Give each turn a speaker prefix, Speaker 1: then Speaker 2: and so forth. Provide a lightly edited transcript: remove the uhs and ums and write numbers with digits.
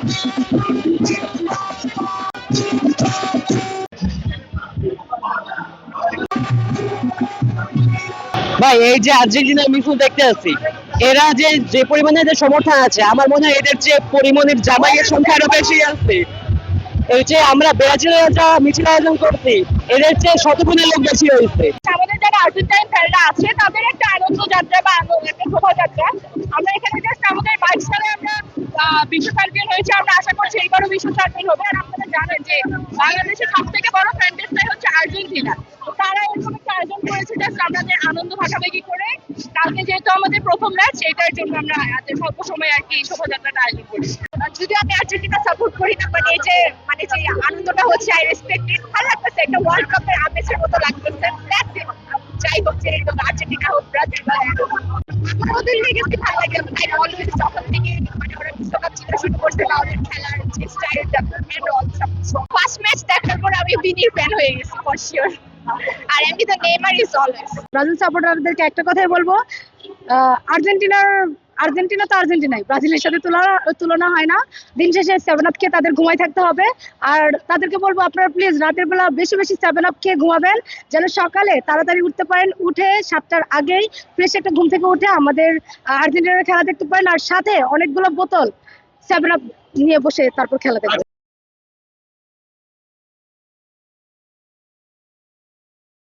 Speaker 1: ভাই এই যে আর্জেন্টিনা মিছিল দেখতে আসছি, এরা যে যে পরিমাণে যে সমর্থন আছে, আমার মনে হয় এদের যে পরিমাণের জামাইয়ের সংখ্যা আরো বেশি আছে। এই যে আমরা ব্রাজিলের যা মিছিল আয়োজন করছি, এদের চেয়ে শতগুণে লোক বেশি হয়েছে।
Speaker 2: আমাদের যারা আর্জেন্টাইন ফ্যানরা আছে তাদের একটা আনন্দ যাত্রা বা একটা শোভাযাত্রা। আমরা এখানে জাস্ট আমাদের 22 সালে আমরা বিশ্ব চ্যাম্পিয়ন হয়েছে, আমরা আশা করছি এইবারও বিশ্ব চ্যাম্পিয়ন হবে। আর আপনারা জানেন যে বাংলাদেশের সব থেকে বড় ফ্যান বেসটাই হচ্ছে আর্জেন্টিনা। তারা এরকম একটা আয়োজন করেছে জাস্ট আমাদের আনন্দ ভাগাভাগি করে। কালকে যেহেতু আমাদের প্রথম ম্যাচ, এটার জন্য আমরা স্বল্প সময় আর কি শোভাযাত্রাটা আয়োজন করি। যদি আমি আর্জেন্টিনা সাপোর্ট করি না, মানে যে আনন্দটা হচ্ছে, আই রেসপেক্ট ইট, ভালো লাগতেছে, একটা ওয়ার্ল্ড কাপের আমেজের মতো লাগতেছে। যাই হোক, যে আর্জেন্টিনা হোক ব্রাজিল বা ওদের লেগেছে ভালো লাগে। আই অলওয়েজ যখন থেকে মানে ওরা বিশ্বকাপ জিতা শুরু করছে বা ওদের খেলার যে স্টাইলটা এন্ড অল সবকিছু, ফার্স্ট ম্যাচ দেখার পর আমি বিনির ফ্যান হয়ে গেছি ফর শিওর। আর এমনি তো নেইমার ইজ অলওয়েজ।
Speaker 3: ব্রাজিল সাপোর্টারদেরকে একটা কথাই বলবো, আর্জেন্টিনা তো আর্জেন্টিনাই, ব্রাজিলের সাথে তুলনা হয় না। দিন শেষে 7 আপ খেয়ে তাদের ঘুমাই থাকতে হবে। আর তাদেরকে বলবো, আপনারা প্লিজ রাতের বেলা বেশি বেশি 7 আপ খেয়ে ঘুমাবেন, যেন সকালে তাড়াতাড়ি উঠতে পারেন। উঠে 7টার আগেই ফ্রেশ একটা ঘুম থেকে উঠে আমাদের আর্জেন্টিনার খেলা দেখতে পারেন, আর সাথে অনেকগুলো বোতল 7 আপ নিয়ে বসে তারপর খেলা দেখবেন।